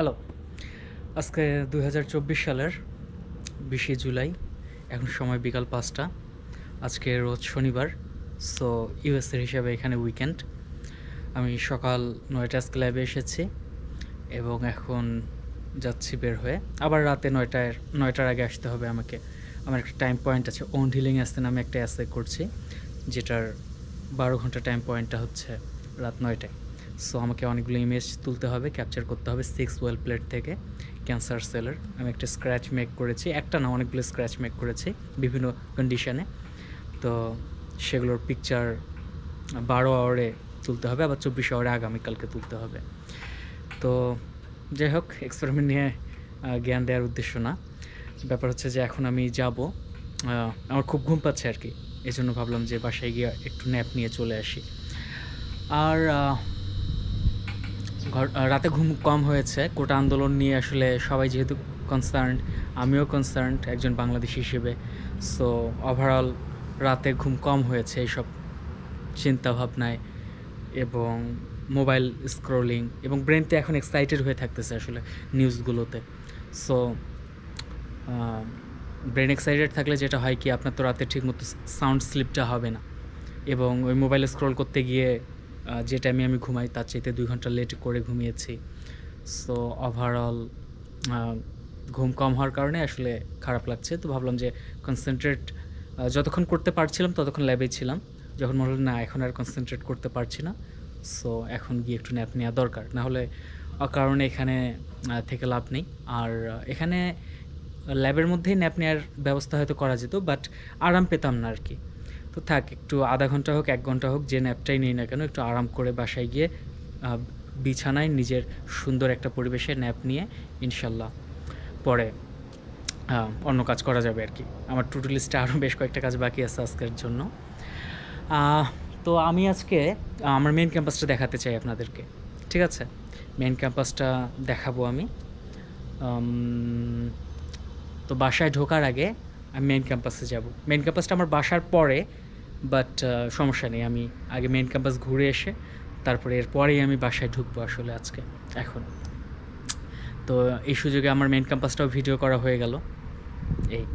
Hello, আজকে ২০২৪ সালের ২০ জুলাই। এখন সময় বিকাল ৫টা। আজকে রোজ শনিবার। সো ইউএসের হিসাবে এখানে উইকেন্ড। আমি সকাল ৯টা আজকে ল্যাবে এসেছি এবং এখন যাচ্ছি বের হয়ে। আবার রাতে ৯টার আগে আসতে হবে আমাকে। আমার একটা টাইম পয়েন্ট আছে, ওন হিলিং অ্যাসে নামে একটা অ্যাসে করছি, যেটার ১২ ঘন্টা টাইম পয়েন্টটা হচ্ছে রাত ৯টায়। সো আমাকে অনেকগুলো ইমেজ তুলতে হবে, ক্যাপচার করতে হবে 6 ওয়েল প্লেট থেকে ক্যান্সার সেলের। আমি একটা স্ক্র্যাচ মেক করেছি, একটা না অনেকগুলো স্ক্র্যাচ মেক করেছি বিভিন্ন কন্ডিশনে। তো সেগুলোর পিকচার ১২ আওয়ারে তুলতে হবে, আবার ২৪ আওয়ারে আগামীকালকে তুলতে হবে। তো যাই হোক, এক্সপেরিমেন্ট নিয়ে জ্ঞান দেওয়ার উদ্দেশ্য না। ব্যাপার হচ্ছে যে এখন আমি যাব, আমার খুব ঘুম পাচ্ছে আর কি। এই জন্য ভাবলাম যে বাসায় গিয়ে একটু ন্যাপ নিয়ে চলে আসি। আর রাতে ঘুম কম হয়েছে। কোটা আন্দোলন নিয়ে আসলে সবাই যেহেতু কনসার্নড, আমিও কনসার্নড একজন বাংলাদেশি হিসেবে। সো ওভারঅল রাতে ঘুম কম হয়েছে এইসব চিন্তাভাবনায় এবং মোবাইল স্ক্রোলিং, এবং ব্রেনটা এখন এক্সাইটেড হয়ে থাকতেছে আসলে নিউজগুলোতে। সো ব্রেন এক্সাইটেড থাকলে যেটা হয় কি, আপনার তো রাতে ঠিকমতো সাউন্ড স্লিপটা হবে না, এবং ওই মোবাইলে স্ক্রল করতে গিয়ে যে টাইমে আমি ঘুমাই তার চাইতে ২ ঘন্টা লেট করে ঘুমিয়েছি। সো ওভারঅল ঘুম কম হওয়ার কারণে আসলে খারাপ লাগছে। তো ভাবলাম যে কনসেন্ট্রেট যতক্ষণ করতে পারছিলাম ততক্ষণ ল্যাবেই ছিলাম। যখন মনে হলো না এখন আর কনসেন্ট্রেট করতে পারছি না, সো এখন গিয়ে একটু ন্যাপ নেওয়া দরকার, না হলে অকারণে এখানে থেকে লাভ নেই। আর এখানে ল্যাবের মধ্যেই ন্যাপ নেওয়ার ব্যবস্থা হয়তো করা যেত, বাট আরাম পেতাম না আর কি। তো থাক, একটু আধা ঘন্টা হোক ১ ঘন্টা হোক, যে ন্যাপটাই নেই না কেন, একটু আরাম করে বাসায় গিয়ে বিছানায় নিজের সুন্দর একটা পরিবেশে ন্যাপ নিয়ে ইনশাল্লাহ পরে অন্য কাজ করা যাবে আর কি। আমার টু ডু লিস্টে আরও বেশ কয়েকটা কাজ বাকি আছে আজকের জন্য। তো আমি আজকে আমার মেন ক্যাম্পাসটা দেখাতে চাই আপনাদেরকে, ঠিক আছে? মেন ক্যাম্পাসটা দেখাবো আমি। তো বাসায় ঢোকার আগে আমি মেন ক্যাম্পাসে যাব। মেন ক্যাম্পাসটা আমার বাসার পরে, বাট সমস্যা নেই, আমি আগে মেন ক্যাম্পাস ঘুরে এসে তারপরে এরপরেই আমি বাসায় ঢুকবো আসলে আজকে এখন। তো এই সুযোগে আমার মেন ক্যাম্পাসটাও ভিডিও করা হয়ে গেল। এই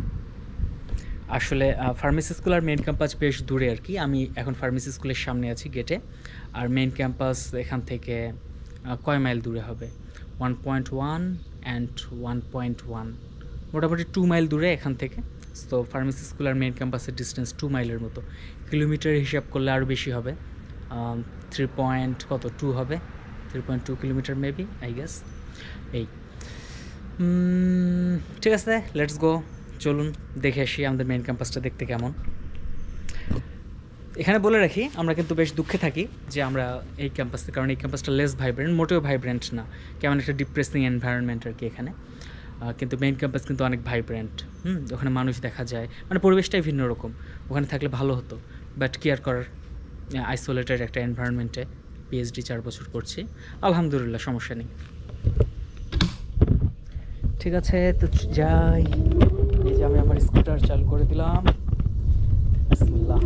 আসলে ফার্মেসি স্কুল আর মেন ক্যাম্পাস বেশ দূরে আর কি। আমি এখন ফার্মেসি স্কুলের সামনে আছি গেটে, আর মেন ক্যাম্পাস এখান থেকে কয় মাইল দূরে হবে? 1.1 অ্যান্ড 1.1, মোটামুটি 2 মাইল দূরে এখান থেকে। তো ফার্মেসি স্কুল আর মেন ক্যাম্পাসের ডিস্টেন্স 2 মাইলের মতো। কিলোমিটার হিসাব করলে আরও বেশি হবে, 3.2 হবে, 3.2 কিলোমিটার মেবি, আই গেস। এই ঠিক আছে, লেটস গো, চলুন দেখে আসি আমাদের মেন ক্যাম্পাসটা দেখতে কেমন। এখানে বলে রাখি, আমরা কিন্তু বেশ দুঃখে থাকি যে আমরা এই ক্যাম্পাসে, কারণ এই ক্যাম্পাসটা লেস ভাইব্রেন্ট, মোটেও ভাইব্রেন্ট না, কেমন একটা ডিপ্রেসিং এনভায়রনমেন্ট আর কি এখানে। কিন্তু মেইন ক্যাম্পাস কিন্তু অনেক ভাইব্রেন্ট। ওখানে মানুষ দেখা যায়, মানে পরিবেশটাই ভিন্ন রকম। ওখানে থাকলে ভালো হতো, বাট কি আর করার, আইসোলেটেড একটা এনভায়রনমেন্টে পিএইচডি 4 বছর করছি, আলহামদুলিল্লাহ, সমস্যা নেই। ঠিক আছে, তো যাই। এই যে আমি আমার স্কুটার চালু করে দিলাম, বিসমিল্লাহ।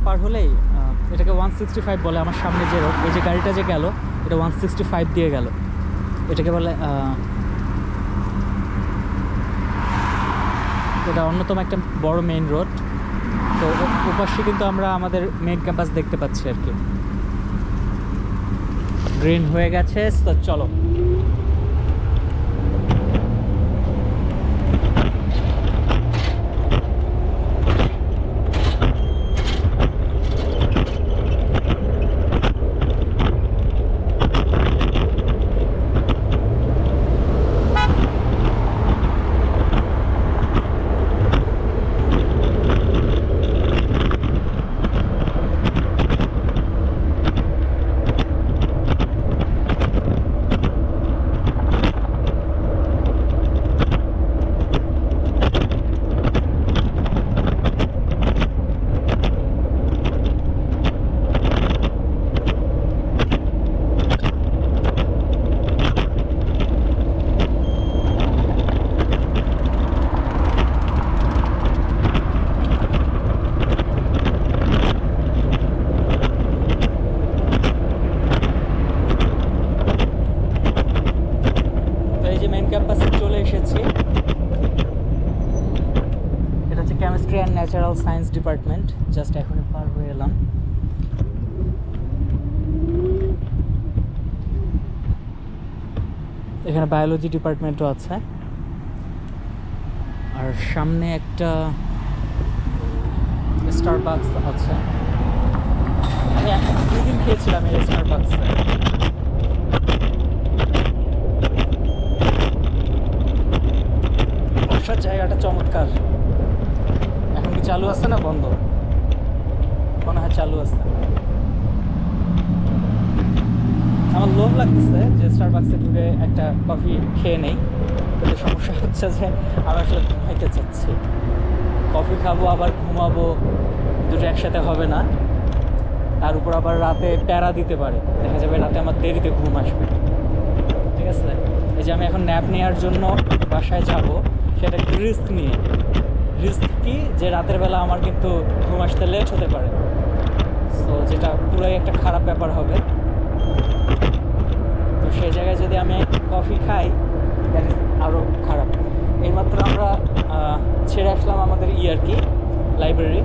পার হলেই এটাকে 165 বলে। আমার সামনে যে রোড, এই যে গাড়িটা যে গেল এটা 165 দিয়ে গেল, এটাকে বলে এটা অন্যতম একটা বড় মেইন রোড। তো ওপাশে কিন্তু আমরা আমাদের মেইন ক্যাম্পাস দেখতে পাচ্ছি আর কি। গ্রিন হয়ে গেছে, তো চলো। ক্যাম্পাসে চলে এসেছি। এটা হচ্ছে chemistry and natural science department. Just এখনই পার হয়ে এলাম। এখানে বায়োলজি ডিপার্টমেন্টও আছে। আর সামনে একটা স্টারবাকস আছে। আমি দুদিন খেয়েছিলাম এই স্টারবাকসে। বসার জায়গাটা চমৎকার। এখন কি চালু আছে না বন্ধ? মনে হয় চালু আছে। আমার লোভ লাগতেছে যে স্টারবাকসে ঢুকে একটা কফি খেয়ে নেই, কিন্তু সমস্যা হচ্ছে যে আমি আসলে ঘুমাইতে চাচ্ছি। কফি খাবো আবার ঘুমাবো, দুটো একসাথে হবে না। তার উপর আবার রাতে প্যারা দিতে পারে, দেখা যাবে রাতে আমার দেরিতে ঘুম আসবে। ঠিক আছে, এই যে আমি এখন ন্যাপ নেওয়ার জন্য বাসায় যাব, সেটা একটু রিস্ক নিয়ে। রিস্ক কি যে রাতের বেলা আমার কিন্তু ঘুম আসতে লেট হতে পারে, সো যেটা পুরাই একটা খারাপ ব্যাপার হবে। তো সেই জায়গায় যদি আমি কফি খাই দ্যাট ইজ আরও খারাপ। এইমাত্র আমরা ছেড়ে আসলাম আমাদের কি লাইব্রেরি।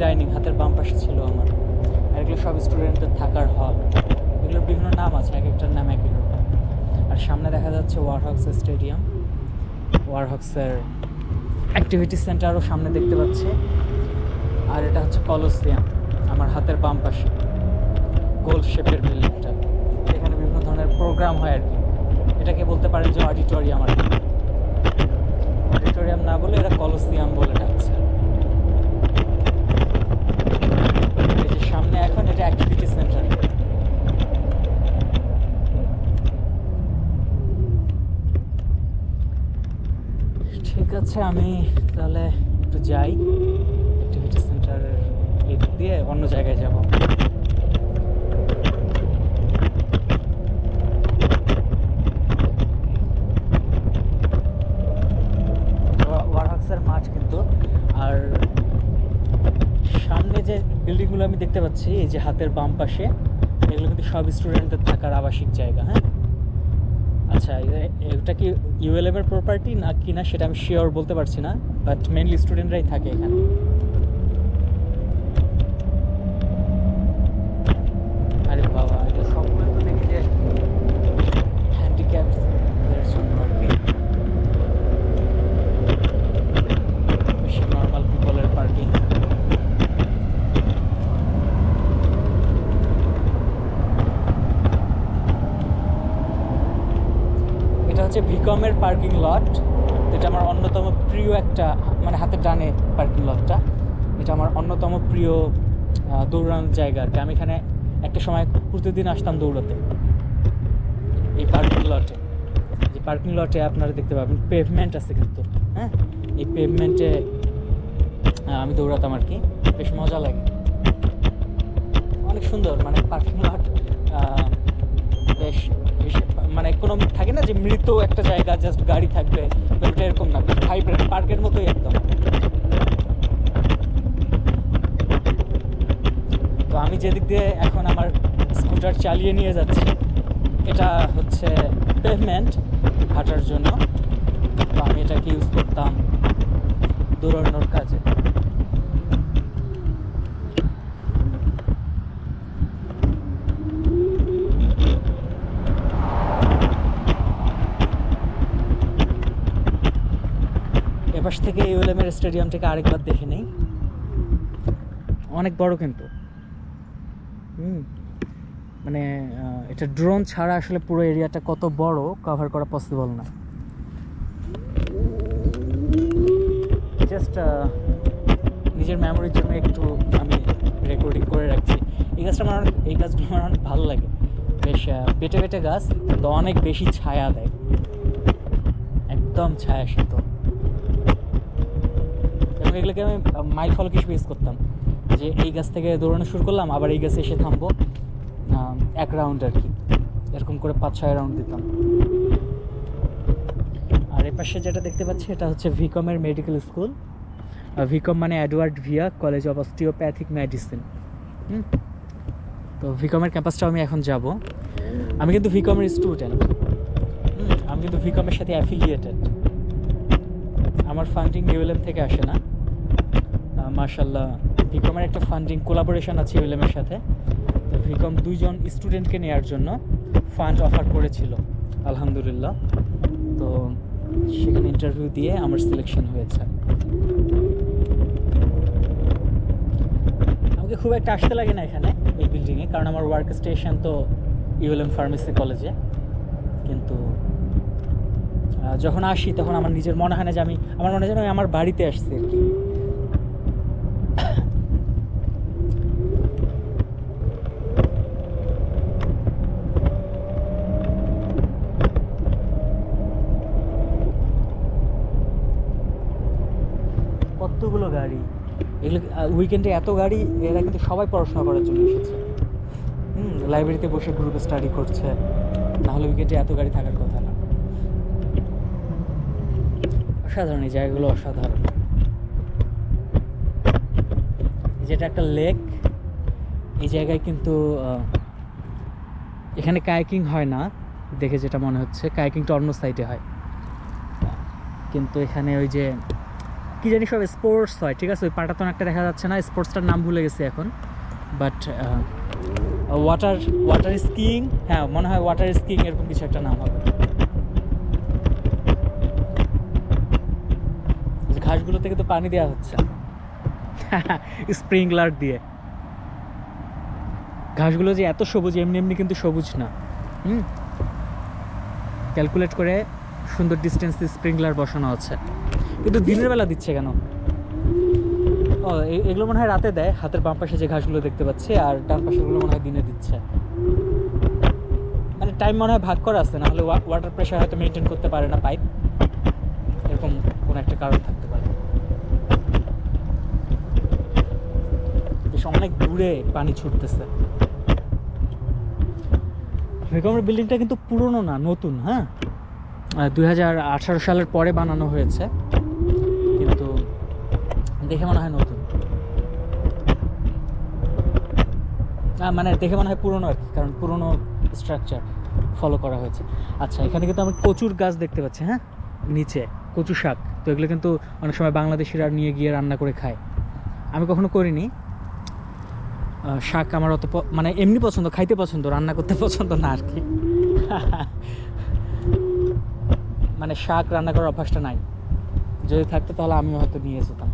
ডাইনিং হাতের বাম পাশে ছিল আমার। আর এগুলো সব স্টুডেন্টদের থাকার হল। এগুলোর বিভিন্ন নাম আছে, এক একটার নাম এক এক রকম। আর সামনে দেখা যাচ্ছে ওয়ারহক্সের স্টেডিয়াম, ওয়ারহক্সের অ্যাক্টিভিটি সেন্টারও সামনে দেখতে পাচ্ছি। আর এটা হচ্ছে কলোসিয়াম আমার হাতের বাম পাশে, গোল শেপের বিল্ডিংটা। এখানে বিভিন্ন ধরনের প্রোগ্রাম হয় আর কি। এটাকে বলতে পারেন যে অডিটোরিয়াম আর কি। অডিটোরিয়াম না বলে এরা কলোসিয়াম বলে ডাকছে। সামনে এখন এটা অ্যাক্টিভিটি সেন্টার। ঠিক আছে, আমি তাহলে একটু যাই অ্যাক্টিভিটি সেন্টারের এদিক দিয়ে অন্য জায়গায় যাব। ওয়ারহক্সের মাঠ কিন্তু। আর সামনে যে বিল্ডিংগুলো আমি দেখতে পাচ্ছি এই যে হাতের বাম পাশে, এগুলো কিন্তু সব স্টুডেন্টদের থাকার আবাসিক জায়গা। হ্যাঁ, আচ্ছা, এটা কি ULM এর প্রপার্টি না কিনা সেটা আমি শিওর বলতে পারছি না, বাট মেইনলি স্টুডেন্টরাই থাকে এখানে। আরে বাবা, এটা সবগুলো তো দেখি যে হ্যান্ডিক্যাপদের জন্য আর কি, বেশি নর্মাল পিপলের পার্কিং। হচ্ছে ভিকমের পার্কিং লট। এটা আমার অন্যতম প্রিয় একটা, মানে হাতের ডানে পার্কিং লটটা। এটা আমার অন্যতম প্রিয় দৌড়ানোর জায়গা আর কি। আমি এখানে একটা সময় প্রতিদিন আসতাম দৌড়াতে এই পার্কিং লটে। এই পার্কিং লটে আপনারা দেখতে পাবেন পেভমেন্ট আছে কিন্তু হ্যাঁ, এই পেভমেন্টে আমি দৌড়াতাম আর কি, বেশ মজা লাগে, অনেক সুন্দর। মানে পার্কিং লট বেশ মানে কোনো থাকে না যে মৃত একটা জায়গা, জাস্ট গাড়ি থাকবে, ব্যাপারটা এরকম না, বেশ ভাইব্রেন্ট, পার্কের মতোই একদম। তো আমি যেদিক দিয়ে এখন আমার স্কুটার চালিয়ে নিয়ে যাচ্ছি, এটা হচ্ছে পেভমেন্ট হাঁটার জন্য, তো আমি এটাকে ইউজ করতাম দৌড়ানোর কাজে। এপাশ থেকে ইউএলএম এর স্টেডিয়ামটাকে আরেকবার দেখে নেই, অনেক বড় কিন্তু। মানে এটা ড্রোন ছাড়া আসলে পুরো এরিয়াটা কত বড় কভার করা পসিবল না। জাস্ট নিজের মেমোরির জন্য একটু আমি রেকর্ডিং করে রাখছি। এই গাছগুলো আমার অনেক ভালো লাগে, বেশ বেটে বেটে গাছ, কিন্তু অনেক বেশি ছায়া দেয়, একদম ছায়া শীতল। এবং এগুলোকে আমি মাইল ফলক হিসেবে ইউজ করতাম, যে এই গাছ থেকে দৌড়ানো শুরু করলাম, আবার এই গাছে এসে থামবো, এক রাউন্ড আর কি, এরকম করে 5-6 রাউন্ড দিতাম। আর এর পাশে যেটা দেখতে পাচ্ছি এটা হচ্ছে ভিকমের মেডিকেল স্কুল। ভিকম মানে Edward Via college of osteopathic medicine. তো ভিকমের ক্যাম্পাসটাও আমি এখন যাব। আমি কিন্তু ভিকমের স্টুডেন্ট, আমি কিন্তু ভিকমের সাথে অ্যাফিলিয়েটেড। আমার ফান্ডিং ইউএলএম থেকে আসে না, মাশাআল্লাহ ভিকমের একটা ফান্ডিং কোলাবোরেশন আছে ইউএলএমের সাথে। তো ভিকম 2 জন স্টুডেন্টকে নেওয়ার জন্য ফান্ড অফার করেছিল, আলহামদুলিল্লাহ। তো সেখানে ইন্টারভিউ দিয়ে আমার সিলেকশন হয়েছে। আমাকে খুব একটা আসতে লাগে না এখানে এই বিল্ডিংয়ে, কারণ আমার ওয়ার্ক স্টেশন তো ইউএলএম ফার্মেসি কলেজে। কিন্তু যখন আসি তখন আমার নিজের মনে হয় না যে আমি আমার বাড়িতে আসছি আর কি। কতগুলো গাড়ি, এগুলো উইকেন্ডে এত গাড়ি, এরা কিন্তু সবাই পড়াশোনা করার জন্য এসেছে। লাইব্রেরিতে বসে গ্রুপে স্টাডি করছে, নাহলে উইকেন্ডে এত গাড়ি থাকার কথা না। অসাধারণ এই জায়গাগুলো, অসাধারণ। যেটা একটা লেক, এই জায়গায় কিন্তু এখানে কায়াকিং হয় না দেখে যেটা মনে হচ্ছে, কায়াকিংটা অন্য সাইডে হয়, কিন্তু এখানে ওই যে কি জানি সব স্পোর্টস হয়, ঠিক আছে। ওই পাটাতন একটা দেখা যাচ্ছে না, স্পোর্টসটার নাম ভুলে গেছি এখন, বাট ওয়াটার স্কিইং, হ্যাঁ মনে হয় ওয়াটার স্কিইং এরকম কিছু একটা নাম হবে। ঘাসগুলো থেকে তো পানি দেওয়া হচ্ছে স্প্রিংলার দিয়ে। ঘাসগুলো যে এত সবুজ, এমনি এমনি কিন্তু সবুজ না, ক্যালকুলেট করে সুন্দর ডিস্টেন্সে স্প্রিংলার বসানো আছে। কিন্তু দিনের বেলা দিচ্ছে কেন? ও এগুলো মনে হয় রাতে দেয়। হাতের বাম পাশে যে ঘাসগুলো দেখতে পাচ্ছি, আর ডান পাশেগুলো মনে হয় দিনে দিচ্ছে। মানে টাইম মনে হয় ভাগ করা আছে, না হলে ওয়াটার প্রেশার হয়তো মেনটেন করতে পারে না পাইপ, এরকম কোনো একটা কারণ থাকতে পারে। বেশ অনেক দূরে পানি ছুটতেছে। ভিকমের বিল্ডিংটা কিন্তু পুরনো না, নতুন। হ্যাঁ, 2018 সালের পরে বানানো হয়েছে, কিন্তু দেখে মনে হয় নতুন, মানে দেখে মনে হয় পুরনো আর কি, কারণ পুরনো স্ট্রাকচার ফলো করা হয়েছে। আচ্ছা, এখানে কিন্তু আমি কচুর গাছ দেখতে পাচ্ছি, হ্যাঁ নিচে কচু শাক। তো এগুলো কিন্তু অনেক সময় বাংলাদেশিরা নিয়ে গিয়ে রান্না করে খায়, আমি কখনো করিনি। শাক আমার অত মানে এমনি পছন্দ, খাইতে পছন্দ, রান্না করতে পছন্দ না আর কি মানে শাক রান্না করার অভ্যাসটা নাই, যদি থাকতো তাহলে আমিও হয়তো নিয়ে যেতাম।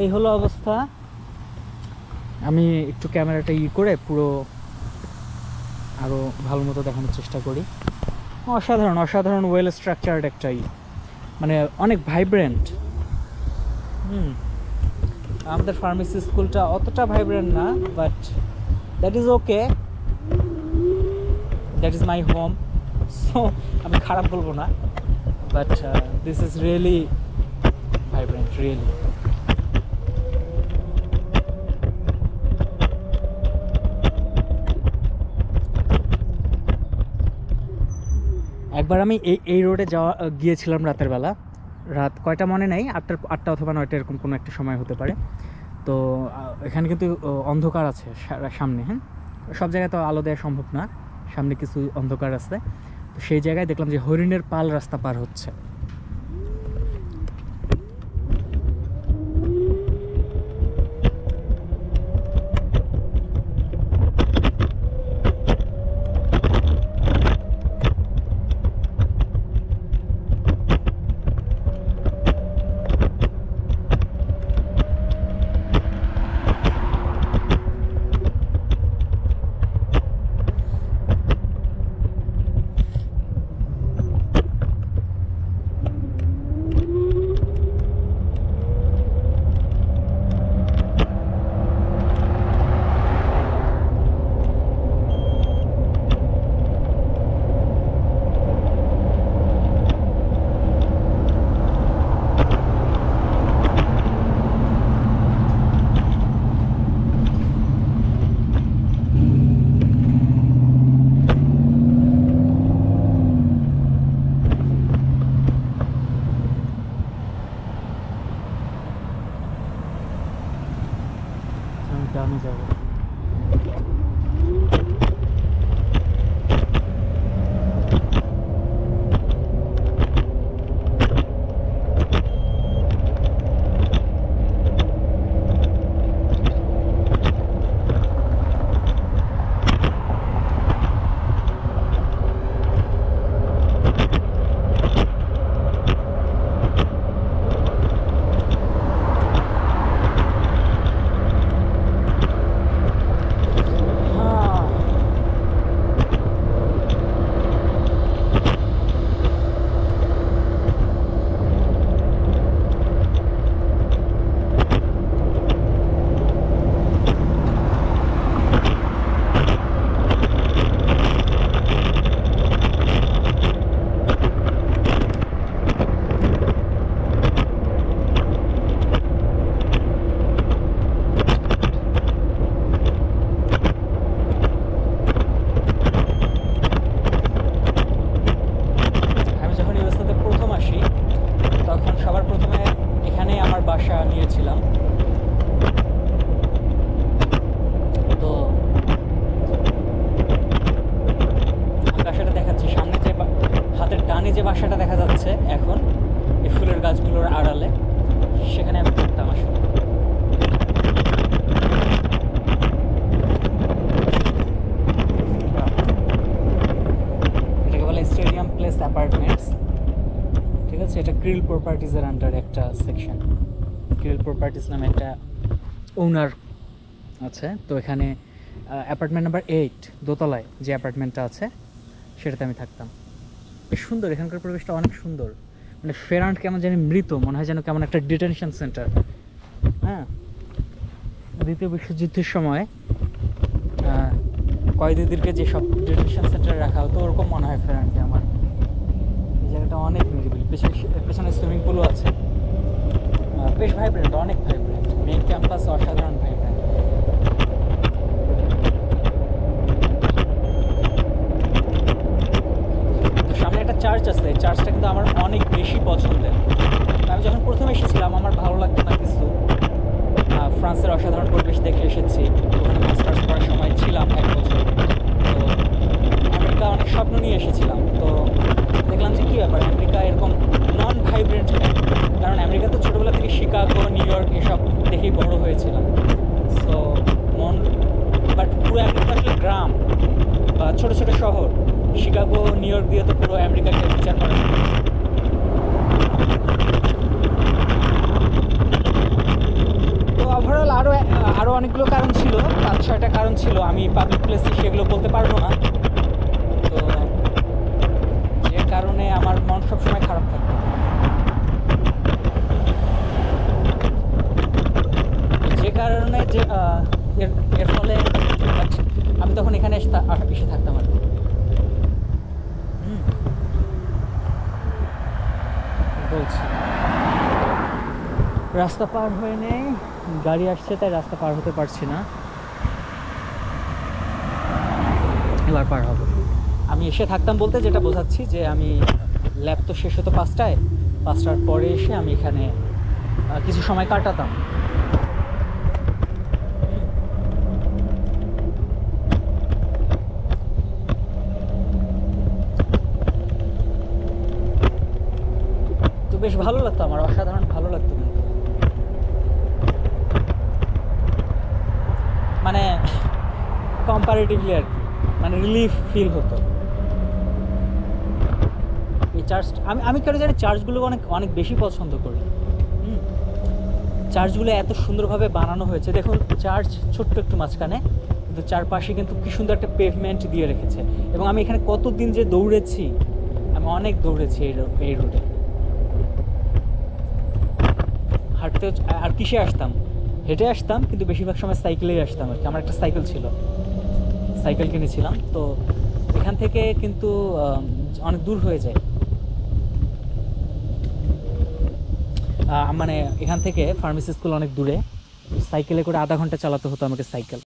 এই হলো অবস্থা। আমি একটু ক্যামেরাটা করে পুরো আরো ভালো মতো দেখানোর চেষ্টা করি। অসাধারণ অসাধারণ ওয়েল স্ট্রাকচার্ড একটাই, মানে অনেক ভাইব্রেন্ট। আমাদের ফার্মেসি স্কুলটা অতটা ভাইব্রেন্ট না, but that is okay. That is my home. So আমি খারাপ বলবো না, but this is really vibrant, really. একবার আমি এই রোডে গিয়েছিলাম রাতের বেলা, রাত কয়টা মনে নেই, আটটা অথবা 9টা এরকম কোনো একটা সময় হতে পারে। তো এখানে কিন্তু অন্ধকার আছে সামনে, হ্যাঁ, সব জায়গায় তো আলো দেওয়া সম্ভব না, সামনে কিছু অন্ধকার আছে। তো সেই জায়গায় দেখলাম যে হরিণের পাল রাস্তা পার হচ্ছে। আমি যাবো। যে বাসাটা দেখা যাচ্ছে এখন এই ফুলের গাছগুলোর আড়ালে, সেখানে আমি থাকতাম আসলে। এটাকে বলে স্টেডিয়াম প্লেস অ্যাপার্টমেন্টস, ঠিক আছে। এটা ক্রিল প্রপার্টিজের আন্ডার একটা সেকশন। ক্রিল প্রপার্টিজ নামে একটা ওনার আছে। তো এখানে অ্যাপার্টমেন্ট নাম্বার 8 দোতলায় যে অ্যাপার্টমেন্টটা আছে সেটাতে আমি থাকতাম। বেশ সুন্দর, এখানকার পরিবেশটা অনেক সুন্দর। মানে ফেরান্ট কেমন জানি মৃত মনে হয়, যেন কেমন একটা ডিটেনশন সেন্টার। হ্যাঁ, দ্বিতীয় বিশ্বযুদ্ধের সময় কয়েদিদেরকে যেসব ডিটেনশন সেন্টারে রাখা হতো ওরকম মনে হয় ফেরান্টে আমার। এই জায়গাটা অনেক নিরিবিলি, পেছনে সুইমিং পুলও আছে। বেশ ভাইব্রেন্ট, অনেক ভাইব্রেন্ট। মেইন ক্যাম্পাস অসাধারণ ভাইব্রেন্ট। সামনে একটা চার্চ আছে, এই চার্চটা কিন্তু আমার অনেক বেশি পছন্দের। আমি যখন প্রথম এসেছিলাম আমার ভালো লাগতো না কিছু, ফ্রান্সের অসাধারণ পরিবেশ দেখে এসেছি। ওখানে মাস্টার্স পড়ার সময় ছিলাম 1 বছর। তো আমেরিকা অনেক স্বপ্ন নিয়ে এসেছিলাম। তো দেখলাম যে কী ব্যাপার, আমেরিকা এরকম নন ভাইব্রেন্ট কেন? কারণ আমেরিকা তো ছোটোবেলা থেকে শিকাগো, নিউ ইয়র্ক এসব দেখেই বড় হয়েছিলাম। সো বাট পুরো আমেরিকা আসলে গ্রাম বা ছোটো ছোটো শহর। শিকাগো, নিউ ইয়র্ক দিয়ে তো পুরো আমেরিকাকে বিচার করা যায়। তো ওভারঅল আরও অনেকগুলো কারণ ছিল, 5-6টা কারণ ছিল। আমি পাবলিক প্লেসে সেগুলো বলতে পারবো না। তো যে কারণে আমার মন সবসময় খারাপ থাকে। যে কারণে যে এর ফলে আমি তখন এখানে এসে থাকতাম আর কি। বলছি রাস্তা পার হয়ে নেই, গাড়ি আসছে তাই রাস্তা পার হতে পারছি না। এবার পার হব। আমি এসে থাকতাম বলতে যেটা বোঝাচ্ছি যে আমি ল্যাব তো শেষ হতো 5টায়, 5টার পরে এসে আমি এখানে কিছু সময় কাটাতাম। তো বেশ ভালো লাগতো আমার, অসাধারণ ভালো লাগতো কিন্তু মানে কম্পারেটিভলি আর কি, মানে রিলিফ ফিল হতো। এই চার্চ আমি আমি কেন জানি চার্চগুলো অনেক অনেক বেশি পছন্দ করি। চার্চগুলো এত সুন্দরভাবে বানানো হয়েছে, দেখুন চার্চ ছোট্ট একটু মাঝখানে, কিন্তু চারপাশে কিন্তু কি সুন্দর একটা পেভমেন্ট দিয়ে রেখেছে। এবং আমি এখানে কতদিন যে দৌড়েছি, আমি অনেক দৌড়েছি এই রোডে। হাঁটতে আর কিসে আসতাম, হেঁটে আসতাম, কিন্তু বেশিরভাগ সময় সাইকেলেই আসতাম আর কি। আমার একটা সাইকেল ছিল, সাইকেল কিনেছিলাম। তো এখান থেকে কিন্তু অনেক দূর হয়ে যায়, মানে এখান থেকে ফার্মেসি স্কুল অনেক দূরে। সাইকেলে করে আধা ঘন্টা চালাতে হতো আমাকে সাইকেল।